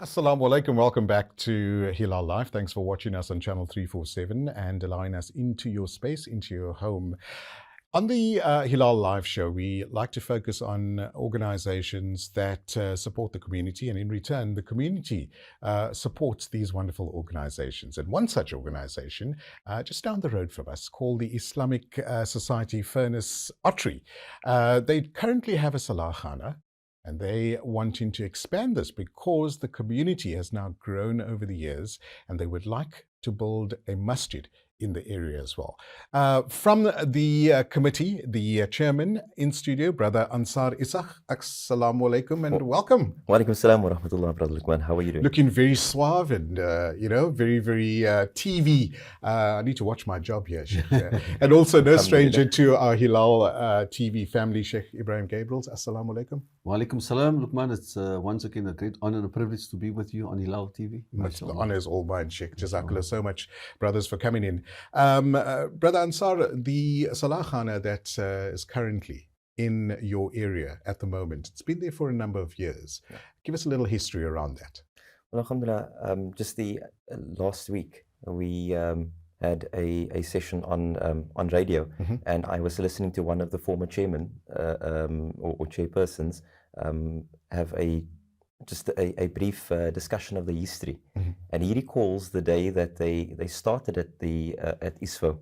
Assalamu alaikum. Welcome back to Hilaal Live. Thanks for watching us on channel 347 and allowing us into your space, into your home. On the Hilaal Live show, we like to focus on organizations that support the community, and in return, the community supports these wonderful organizations. And one such organization, just down the road from us, called the Islamic Society Furnace Ottery. They currently have a Salah Khana, and they wanting to expand this because the community has now grown over the years, and they would like to build a masjid in the area as well. From the committee, the chairman in studio, Brother Ansaar Issak, Assalamu alaikum and welcome. Wa alaikum salam wa rahmatullah, Brother Luqman. How are you doing? Looking very suave and, very, very TV. I need to watch my job here, Sheikh. And also no stranger to our Hilaal TV family, Sheikh Ebrahim Gabriels. Assalamu alaikum. Wa alaikum salam, Luqman. It's once again a great honor and a privilege to be with you on Hilaal TV. The honor is all mine, Sheikh. Jazakallah so much, brothers, for coming in. Brother Ansar, the Salah Khana that is currently in your area at the moment, it's been there for a number of years. Yeah. Give us a little history around that. Well, alhamdulillah, just the last week, we had a session on radio, and I was listening to one of the former chairmen or chairpersons have just a brief discussion of the history, and he recalls the day that they started at ISFO,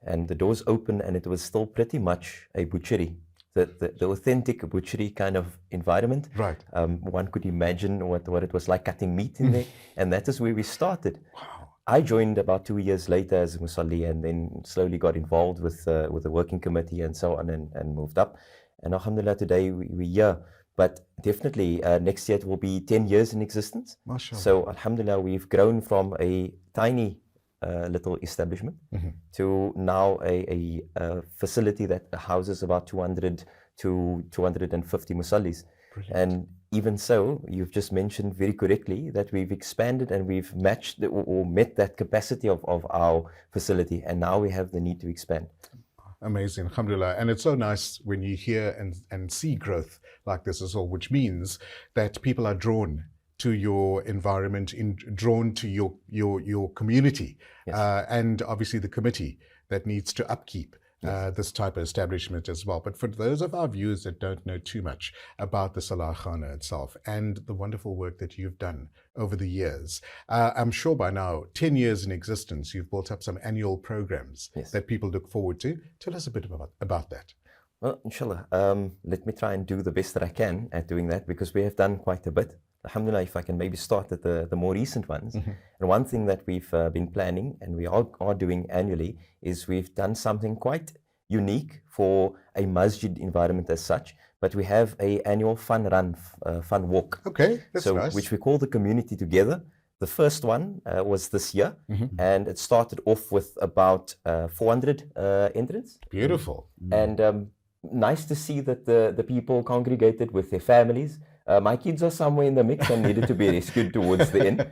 and the doors opened, and it was still pretty much a butchery, the authentic butchery kind of environment. Right. One could imagine what it was like cutting meat in there, and that is where we started. Wow. I joined about 2 years later as a Musalli, and then slowly got involved with the working committee and so on, and moved up. And alhamdulillah, today we're here. But definitely next year it will be 10 years in existence. MashaAllah. So alhamdulillah, we've grown from a tiny little establishment to now a facility that houses about 200 to 250 musallis. Brilliant. And even so, you've just mentioned very correctly that we've expanded and we've matched or met that capacity of our facility, and now we have the need to expand. Amazing, alhamdulillah. And it's so nice when you hear and see growth like this as well, which means that people are drawn to your environment, drawn to your community, yes. And obviously the committee that needs to upkeep this type of establishment as well. But for those of our viewers that don't know too much about the Salah Khana itself and the wonderful work that you've done over the years, I'm sure by now, 10 years in existence, you've built up some annual programs, yes, that people look forward to. Tell us a bit about that. Well, inshallah, let me try and do the best that I can at doing that, because we have done quite a bit. Alhamdulillah, if I can maybe start at the more recent ones. And one thing that we've been planning, and we are doing annually, is we've done something quite unique for a masjid environment as such, but we have a annual fun run, fun walk. Okay, that's nice. Which we call the community together. The first one was this year, and it started off with about 400 entrants. Beautiful. And nice to see that the people congregated with their families. My kids are somewhere in the mix and needed to be rescued towards the end.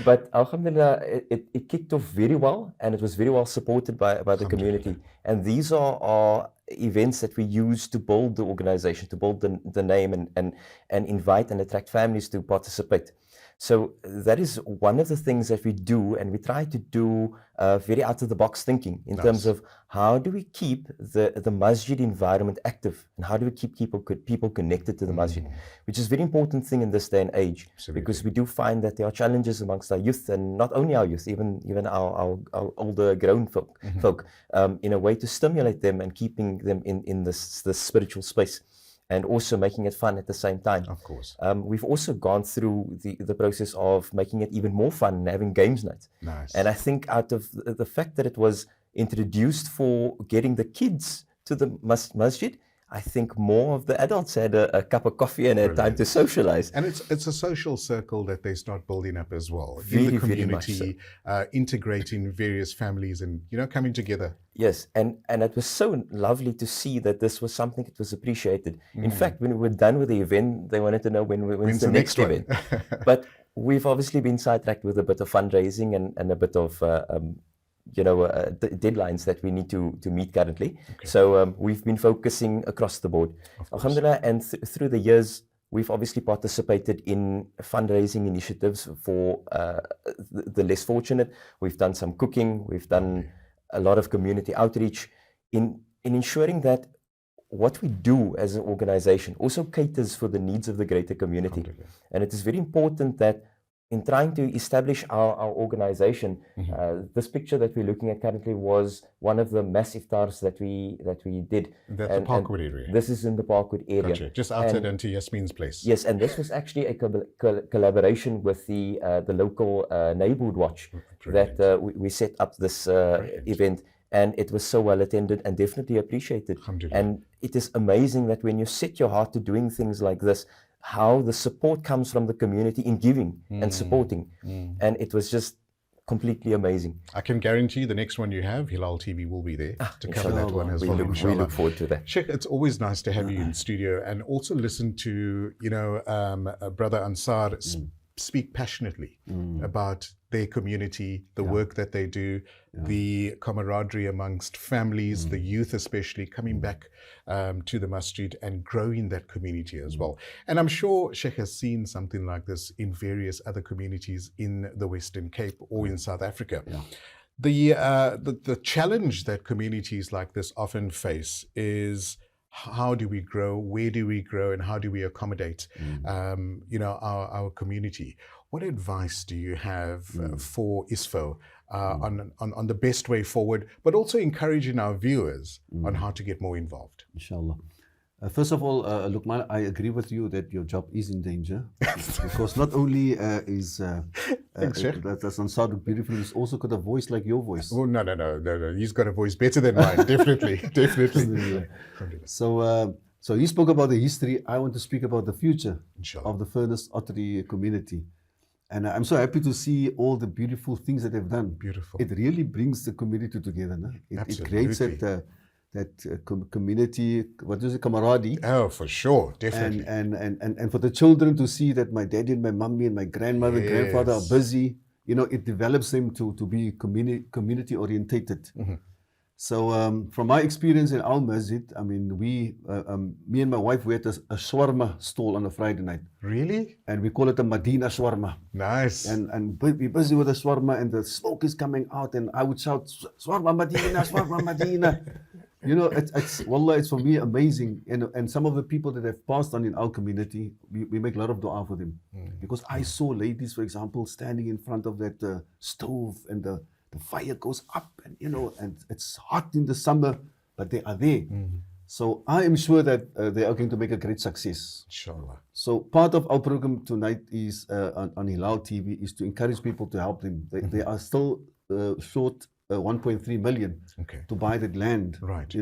But alhamdulillah, it kicked off very well, and it was very well supported by the community. And these are events that we use to build the organization, to build the name, and invite and attract families to participate. So that is one of the things that we do, and we try to do very out of the box thinking in terms of how do we keep the masjid environment active, and how do we keep people connected to the masjid, which is a very important thing in this day and age. Absolutely. Because we do find that there are challenges amongst our youth, and not only our youth, even our older grown folk, in a way to stimulate them and keeping them in this spiritual space, and also making it fun at the same time. Of course. We've also gone through the process of making it even more fun and having games nights. Nice. And I think out of the fact that it was introduced for getting the kids to the masjid, I think more of the adults had a cup of coffee and had time to socialize. And it's a social circle that they start building up as well. Very, in the community, very much so. Integrating various families and, coming together. Yes, and it was so lovely to see that this was something that was appreciated. In fact, when we were done with the event, they wanted to know when's the next event. But we've obviously been sidetracked with a bit of fundraising and a bit of deadlines that we need to meet currently. Okay. So we've been focusing across the board, alhamdulillah, and through the years, we've obviously participated in fundraising initiatives for the less fortunate. We've done some cooking. We've done a lot of community outreach in ensuring that what we do as an organization also caters for the needs of the greater community. And it is very important that in trying to establish our organization, this picture that we're looking at currently was one of the massive iftars that we did. That's the Parkwood area. This is in the Parkwood area. Gotcha. Just outside Auntie Yasmin's place. Yes, and this was actually a collaboration with the local neighborhood watch. Brilliant. That we set up this event, and it was so well attended and definitely appreciated. And it is amazing that when you set your heart to doing things like this, how the support comes from the community in giving and supporting. And it was just completely amazing. I can guarantee the next one you have, Hilaal TV will be there to cover that one as well. We look forward to that. Sheikh, it's always nice to have you in studio and also listen to, Brother Ansaar speak passionately about their community, the work that they do, the camaraderie amongst families, the youth especially, coming back to the Masjid and growing that community as well. And I'm sure Sheikh has seen something like this in various other communities in the Western Cape or in South Africa. The challenge that communities like this often face is, how do we grow? Where do we grow? And how do we accommodate, our community? What advice do you have for ISFO on the best way forward, but also encouraging our viewers on how to get more involved? Inshallah. First of all, Luqman, I agree with you that your job is in danger because not only is that's Ansaar beautiful, he's also got a voice like your voice. Oh no! He's got a voice better than mine, definitely. So he spoke about the history. I want to speak about the future Inshallah. of the Furnace Ottery community, and I'm so happy to see all the beautiful things that they've done. Beautiful. It really brings the community together. No? It creates that community, what is it, camaraderie. Oh, for sure, definitely. And for the children to see that my daddy and my mommy and my grandmother and grandfather are busy, it develops them to be community orientated. So from my experience in our masjid, I mean, me and my wife, we had a shawarma stall on a Friday night. Really? And we call it a Medina shawarma. Nice. And we're busy with the shawarma and the smoke is coming out and I would shout, shawarma Medina, shawarma Medina. It's wallah, it's for me amazing. And some of the people that have passed on in our community, we make a lot of dua for them. Because I saw ladies, for example, standing in front of that stove and the fire goes up and, and it's hot in the summer, but they are there. So I am sure that they are going to make a great success. Inshallah. So part of our program tonight is on Hilaal TV is to encourage people to help them. They are still short 1.3 million to buy that land, right?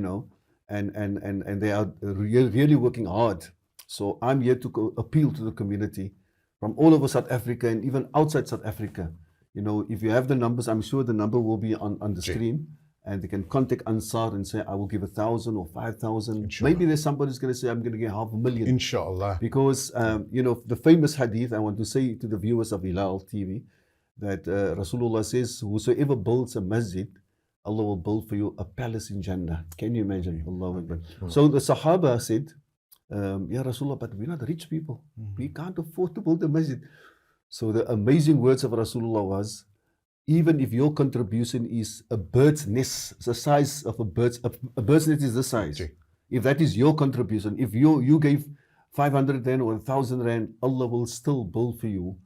And they are really working hard. So I'm here to appeal to the community from all over South Africa and even outside South Africa. If you have the numbers, I'm sure the number will be on the screen, and they can contact Ansaar and say, I will give 1,000 or 5,000. Maybe there's somebody who's going to say, I'm going to give 500,000. Inshallah. Because, the famous hadith, I want to say to the viewers of Hilaal TV, that Rasulullah says, whosoever builds a masjid, Allah will build for you a palace in Jannah. Can you imagine? Allahu Akbar. So the Sahaba said, Ya Rasulullah, but we're not rich people. We can't afford to build a masjid. So the amazing words of Rasulullah was, even if your contribution is a bird's nest, the size of a bird's nest is this size. If that is your contribution, if you gave 500 rand or 1,000 rand, Allah will still build for you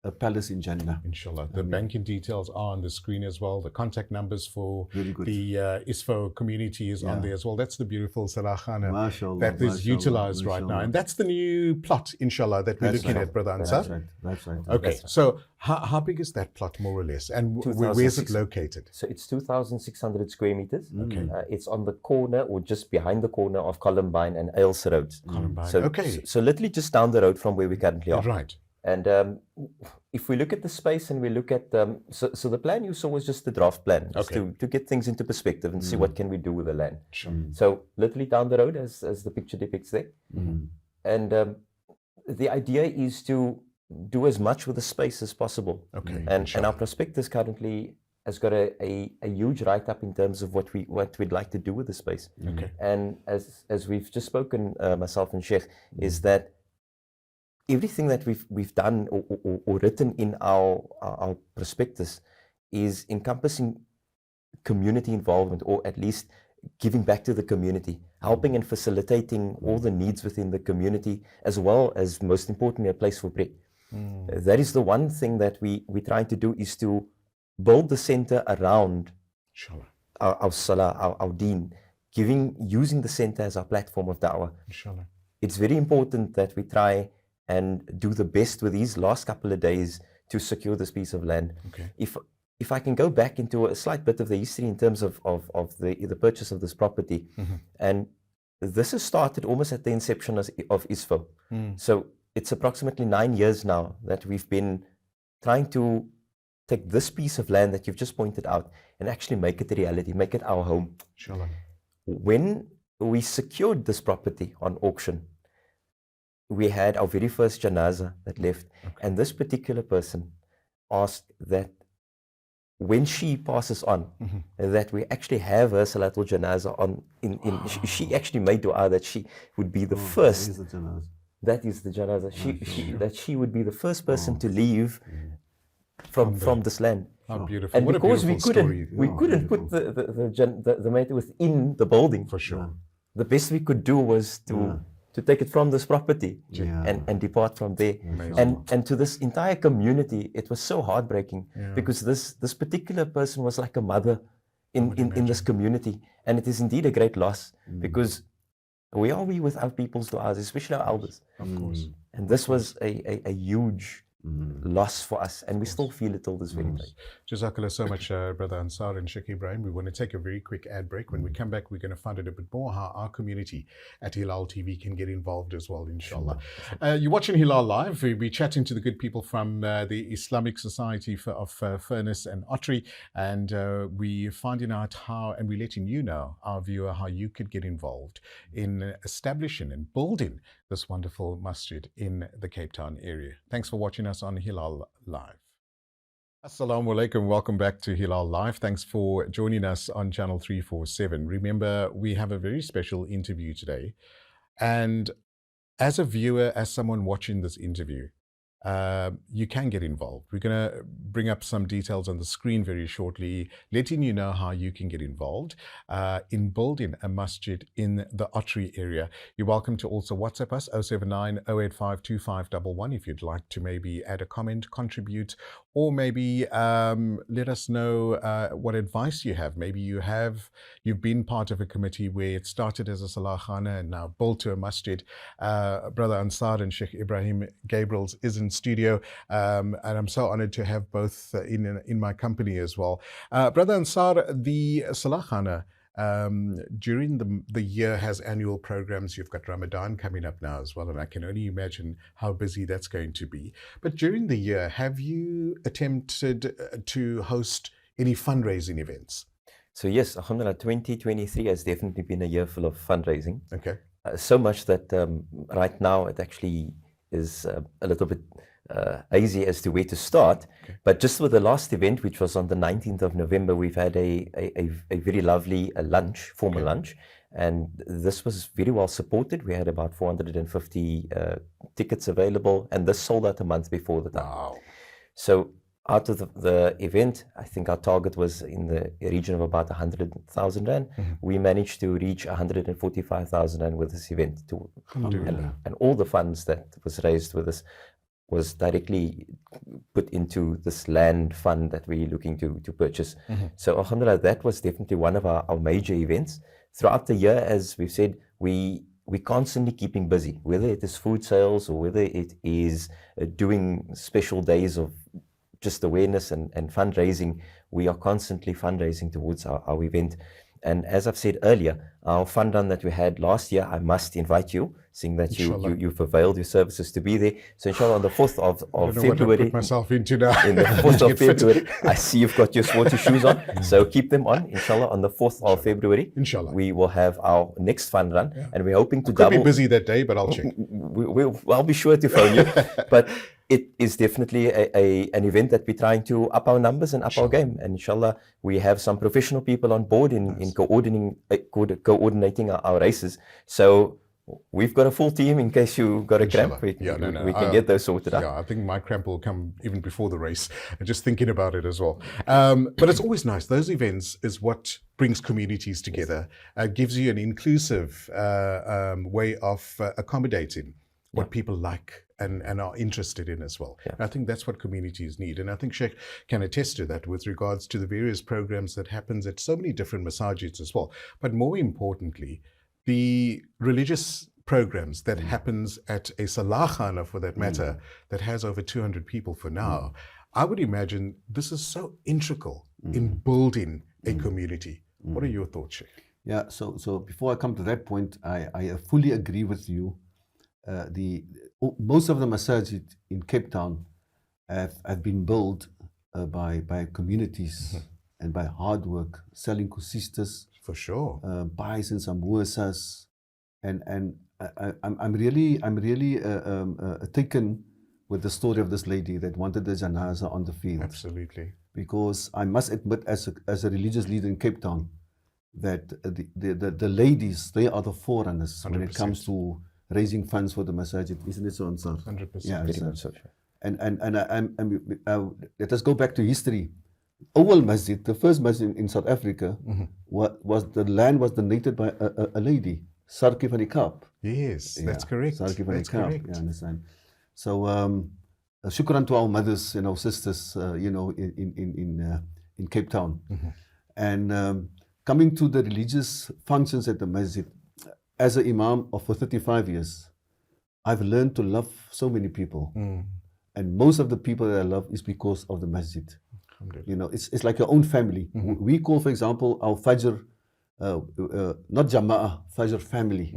a palace in Jannah. Inshallah. The banking details are on the screen as well. The contact numbers for the ISFO community is on there as well. That's the beautiful Salahana that is utilized right now. And that's the new plot, inshallah, that we're looking at, Brother Ansaar. That's right. Okay, so how big is that plot, more or less? And where is it located? So it's 2,600 square meters. Okay. It's on the corner or just behind the corner of Columbine and Ailsa Roads. Columbine, So literally just down the road from where we currently are. Right. And if we look at the space and we look at, so the plan you saw was just the draft plan, just to get things into perspective and see what can we do with the land. So literally down the road, as the picture depicts there. And the idea is to do as much with the space as possible. And our prospectus currently has got a huge write-up in terms of what we'd like to do with the space. And as we've just spoken, myself and Sheikh, is that everything that we've done or written in our prospectus is encompassing community involvement, or at least giving back to the community, helping and facilitating all the needs within the community, as well as, most importantly, a place for prayer. That is the one thing that we're trying to do, is to build the center around Inshallah. our salah, our deen, using the center as our platform of da'wah. Inshallah. It's very important that we try and do the best with these last couple of days to secure this piece of land. Okay. If I can go back into a slight bit of the history in terms of the purchase of this property, and this has started almost at the inception of ISFO. So it's approximately 9 years now that we've been trying to take this piece of land that you've just pointed out and actually make it a reality, make it our home. Inshallah. When we secured this property on auction, we had our very first janazah that left, and this particular person asked that when she passes on, that we actually have her Salatul Janazah on. She actually made dua that she would be the first. That is the janazah. That she would be the first person to leave from this land. How beautiful! And what because a beautiful story. we couldn't put the matter within the building. For sure. The best we could do was to take it from this property and depart from there. And to this entire community, it was so heartbreaking because this particular person was like a mother in this community. And it is indeed a great loss because where are we without people's du'as, especially our elders? Of course. And this was a huge loss for us, and we still feel it till this very day. Jazakallah so much, Brother Ansaar and Sheikh Ebrahim. We want to take a very quick ad break. When we come back, we're going to find out a bit more how our community at Hilaal TV can get involved as well, inshallah. You're watching Hilaal Live. We'll be chatting to the good people from the Islamic Society of Furnace and Ottery, and we're finding out how, and we're letting you know, our viewer, how you could get involved in establishing and building this wonderful masjid in the Cape Town area. Thanks for watching us on Hilaal Live. Assalamu alaikum. Welcome back to Hilaal Live. Thanks for joining us on channel 347. Remember, we have a very special interview today. And as a viewer, as someone watching this interview, you can get involved. We're going to bring up some details on the screen very shortly, letting you know how you can get involved in building a masjid in the Ottery area. You're welcome to also WhatsApp us, 079 085 2511, if you'd like to maybe add a comment, contribute, or maybe let us know what advice you have. Maybe you've been part of a committee where it started as a Salah Khana and now built to a masjid. Brother Ansaar and Sheikh Ebrahim Gabriels is in studio, and I'm so honored to have both in my company as well. Brother Ansaar, the Salah Khana during the year has annual programs. You've got Ramadan coming up now as well, and I can only imagine how busy that's going to be. But during the year, have you attempted to host any fundraising events? So yes, alhamdulillah, 2023 has definitely been a year full of fundraising. Okay. So much that right now it actually is a little bit hazy as to where to start. Okay. But just with the last event, which was on the 19th of November, we've had a very lovely lunch, formal lunch. And this was very well supported. We had about 450 tickets available, and this sold out a month before the time. Wow. So out of the event, I think our target was in the region of about 100,000 Rand. We managed to reach 145,000 Rand with this event. And all the funds that was raised with us was directly put into this land fund that we're looking to purchase. So alhamdulillah, that was definitely one of our major events. Throughout the year, as we've said, we're constantly keeping busy, whether it is food sales or whether it is doing special days of just awareness and fundraising. We are constantly fundraising towards our event. And as I've said earlier, our fund run that we had last year, I must invite you, seeing that you've availed your services to be there. So inshallah, on the 4th of February, what I put myself into now. In the 4th of February, I see you've got your sporty shoes on, so keep them on. Inshallah, on the 4th of February, inshallah, we will have our next fund run, and we're hoping to double. Could be busy that day, but I'll check. I'll be sure to phone you. But it is definitely an event that we're trying to up our numbers and up our game. And inshallah, we have some professional people on board in coordinating our races. So We've got a full team in case you got a Inshallah. cramp. We I- can get those sorted out. Yeah, I think my cramp will come even before the race. Just thinking about it as well. But it's always nice. Those events is what brings communities together, gives you an inclusive way of accommodating what people like and are interested in as well. Yeah. I think that's what communities need. And I think Sheikh can attest to that with regards to the various programs that happens at so many different masajids as well. But more importantly, the religious programs that happens at a Salah Khana, for that matter, that has over 200 people for now, I would imagine this is so integral in building a community. What are your thoughts, Sheikh? Yeah, so before I come to that point, I fully agree with you. Most of the masajid in Cape Town have been built by communities and by hard work, selling kusistas, For sure. pies and samosas, and I'm really taken with the story of this lady that wanted the janaza on the field. Absolutely. Because I must admit, as a religious leader in Cape Town, that the ladies, they are the forerunners when it 100%. comes to raising funds for the masajid, isn't it so, Ansar? 100%. Yeah, Very sir. much so, sure. And let us go back to history. Awal Masjid, the first masjid in South Africa, the land was donated by a lady, Sarki van die Kaap. Yes, that's correct. Sarki van die That's Kaap. correct. Yeah, understand. So, shukran to our mothers and our sisters, in Cape Town. And coming to the religious functions at the masjid, as an imam for 35 years, I've learned to love so many people. And most of the people that I love is because of the masjid. You know, it's like your own family. We call, for example, our Fajr, not Jama'ah, Fajr family.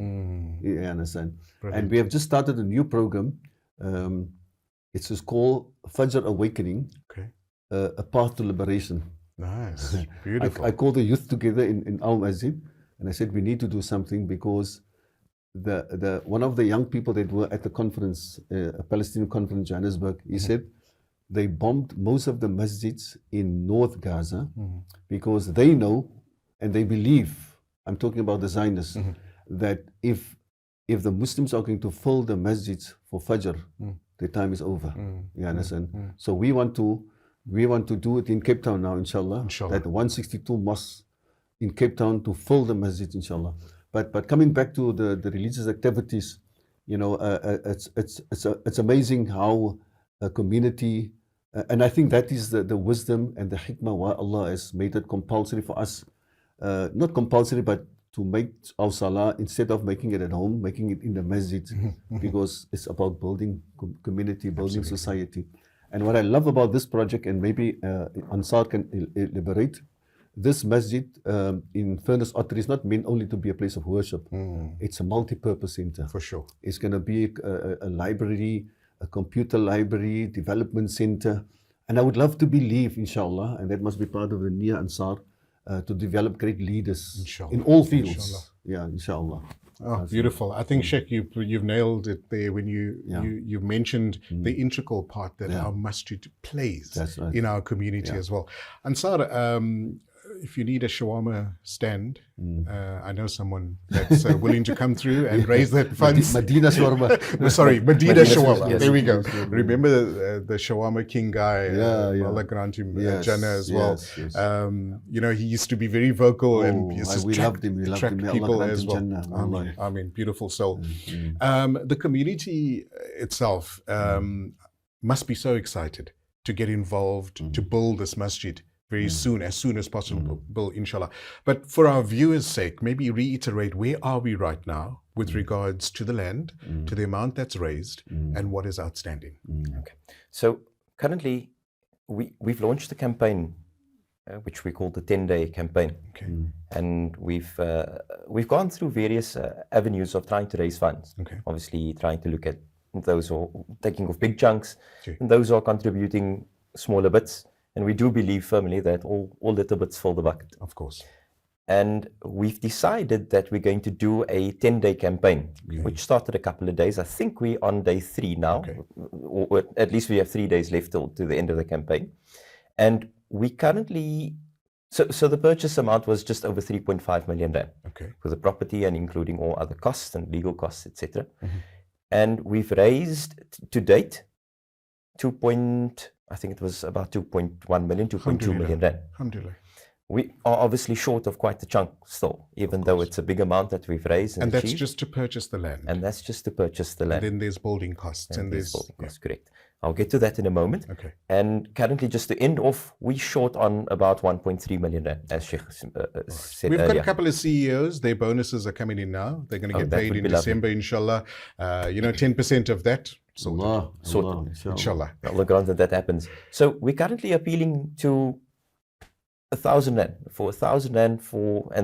You understand? Brilliant. And we have just started a new program. It's just called Fajr Awakening, Okay. a path to liberation. Nice. Beautiful. I called the youth together in our masjid, and I said we need to do something because the one of the young people that were at the conference, a Palestinian conference in Johannesburg, he said they bombed most of the masjids in North Gaza because they know and they believe, I'm talking about the Zionists, that if the Muslims are going to fill the masjids for Fajr, the time is over. You understand? So we want to do it in Cape Town now, inshallah. Inshallah. That 162 mosques in Cape Town to fill the masjid, inshallah. But coming back to the religious activities, you know, it's amazing how a community, and I think that is the wisdom and the hikmah why Allah has made it compulsory for us, not compulsory, but to make our salah, instead of making it at home, making it in the masjid, because it's about building community, building society. And what I love about this project, and maybe Ansar can elaborate, this masjid in Furnace Otter is not meant only to be a place of worship. It's a multi-purpose center. For sure. It's going to be a library, a computer library, development center. And I would love to believe, inshallah, and that must be part of the Nia Ansar, to develop great leaders Inshallah. in all fields. Inshallah. Yeah, inshallah. Oh, beautiful. I think, Sheikh, you've nailed it there when you mentioned the integral part that our masjid plays That's right. in our community as well. Ansar, if you need a shawarma stand, I know someone that's willing to come through and raise that funds. Medina shawarma. Sorry, Medina shawarma. yes, There we go. yes. Remember the shawarma king guy, Allah grant him Jannah as well. yes. You know, he used to be very vocal and he used to we attract loved him. We loved him. May Allah people grant as him well. Jannah. Wallahi. I mean, beautiful soul. The community itself must be so excited to get involved, to build this masjid very soon, as soon as possible, inshallah. But for our viewers' sake, maybe reiterate, where are we right now with regards to the land, to the amount that's raised, and what is outstanding? Okay. So currently, we've launched a campaign, which we call the 10-day campaign. Okay. And we've gone through various avenues of trying to raise funds. Okay. Obviously, trying to look at those who are taking off big chunks, Sure. and those who are contributing smaller bits. And we do believe firmly that all little bits fill the bucket. Of course. And we've decided that we're going to do a 10-day campaign, which started a couple of days. I think we're on day 3 now, or at least we have 3 days left till to the end of the campaign. And we currently So the purchase amount was just over 3.5 million rand Okay. for the property and including all other costs and legal costs, etc. Mhm. And we've raised to date I think it was about 2.1 million, 2.2 million rand. Alhamdulillah. We are obviously short of quite a chunk still, even though it's a big amount that we've raised And that's achieved. just to purchase the land. And that's just to purchase the And land. then there's building costs. And there's building costs, correct. I'll get to that in a moment. Okay. And currently, just to end off, we short on about 1.3 million rand, as Sheikh said We've earlier. got a couple of CEOs. Their bonuses are coming in now. They're going to get that paid would in be lovely. December, inshallah. 10% of that. Sorted. Allah, Sorted. Allah, inshallah. Inshallah. Allah grant that happens. So we're currently appealing to 1,000 rand for 1,000 rand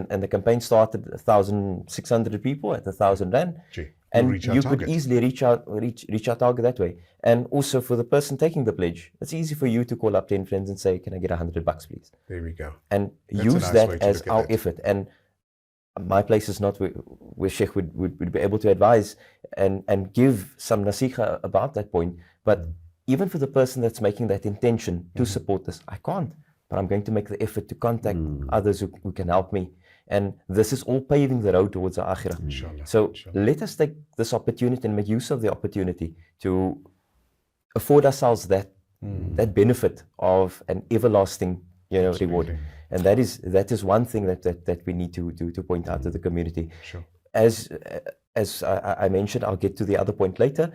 and the campaign started 1,600 people at 1,000 rand. Gee, And we'll reach our you could target. easily reach our target that way. And also for the person taking the pledge, it's easy for you to call up 10 friends and say, "Can I get $100 please?" There we go. And That's a use nice way that to as look at our that. effort. And my place is not where Sheikh would be able to advise and give some nasiha about that point. But even for the person that's making that intention to support this, I can't. But I'm going to make the effort to contact others who can help me. And this is all paving the road towards the akhirah. Inshallah. So Inshallah. let us take this opportunity and make use of the opportunity to afford ourselves that benefit of an everlasting reward. And that is one thing that we need to point out to the community. Sure. As I mentioned, I'll get to the other point later.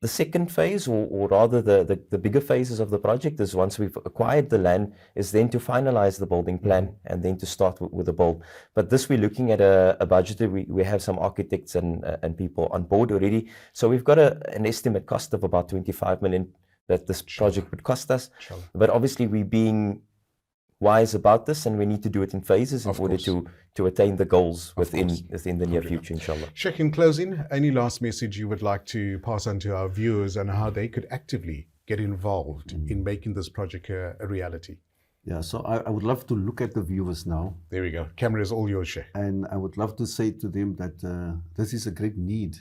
The second phase, or rather the bigger phases of the project, is once we've acquired the land, is then to finalize the building plan and then to start with the build. But this, we're looking at a budget. We have some architects and people on board already. So we've got an estimate cost of about 25 million that this project would cost us. Inshallah. But obviously we're being wise about this, and we need to do it in phases in Of order course. to attain the goals within course. the near future, inshallah. Sheikh, in closing, any last message you would like to pass on to our viewers on how they could actively get involved in making this project a reality? Yeah, so I would love to look at the viewers now, There we go. Camera is all yours, Sheikh. and I would love to say to them that this is a great need.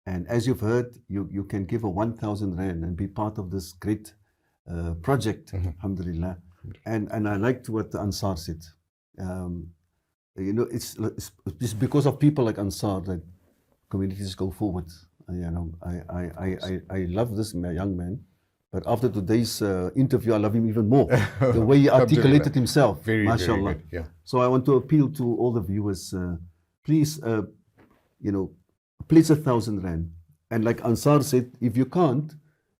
And as you've heard, you can give a 1,000 rand and be part of this great project, alhamdulillah. And I liked what Ansar said. It's because of people like Ansar that communities go forward. I love this young man, but after today's interview, I love him even more. The way he articulated himself, Very, very mashallah. good. Yeah. So I want to appeal to all the viewers, please, pledge 1,000 rand. And like Ansar said, if you can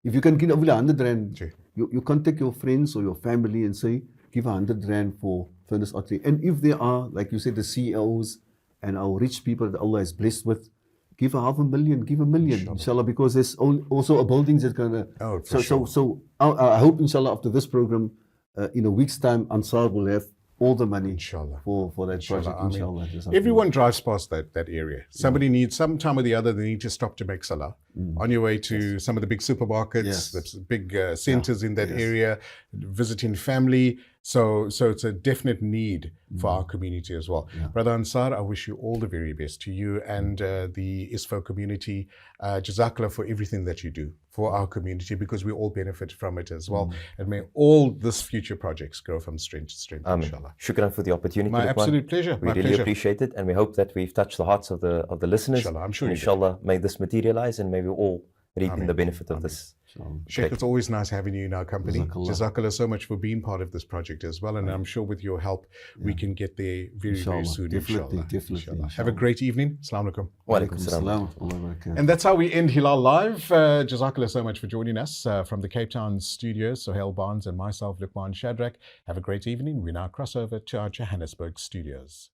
give only 100 rand, Sure. you contact your friends or your family and say, give 100 rand for furnace artery. And if there are, like you said, the CEOs and our rich people that Allah is blessed with, give 500,000, give 1 million, inshallah, because there's also a building that's going to. Oh, for sure. So I hope, inshallah, after this program, in a week's time, Ansar will have all the money Inshallah. for that project, I mean, inshallah. everyone drives past that area. Somebody needs, some time or the other, they need to stop to make salah. On your way to some of the big supermarkets, Yes. the big centers in that Yes. area, visiting family. So it's a definite need for our community as well. Brother Ansar, I wish you all the very best, to you and the ISFO community. Jazakallah for everything that you do for our community, because we all benefit from it as well. And may all this future projects grow from strength to strength, inshallah. Shukran for the opportunity. My Luqman. absolute pleasure. We My really pleasure. appreciate it, and we hope that we've touched the hearts of the listeners. Inshallah, I'm sure And you did. inshallah, may this materialize, and may we all reap in the benefit of this. Sheikh, it's always nice having you in our company. Jazakallah. Jazakallah so much for being part of this project as well. And I'm sure with your help, we can get there very, very Inshallah. soon, Definitely, inshallah. definitely, Inshallah. Have a inshallah. great evening. Assalamu alaikum. Wa alaikum salam. Salam. Allah barakatuh. And that's how we end Hilaal Live. Jazakallah so much for joining us from the Cape Town studios. Sohail Barnes and myself, Luqman Shadrack. Have a great evening. We now cross over to our Johannesburg studios.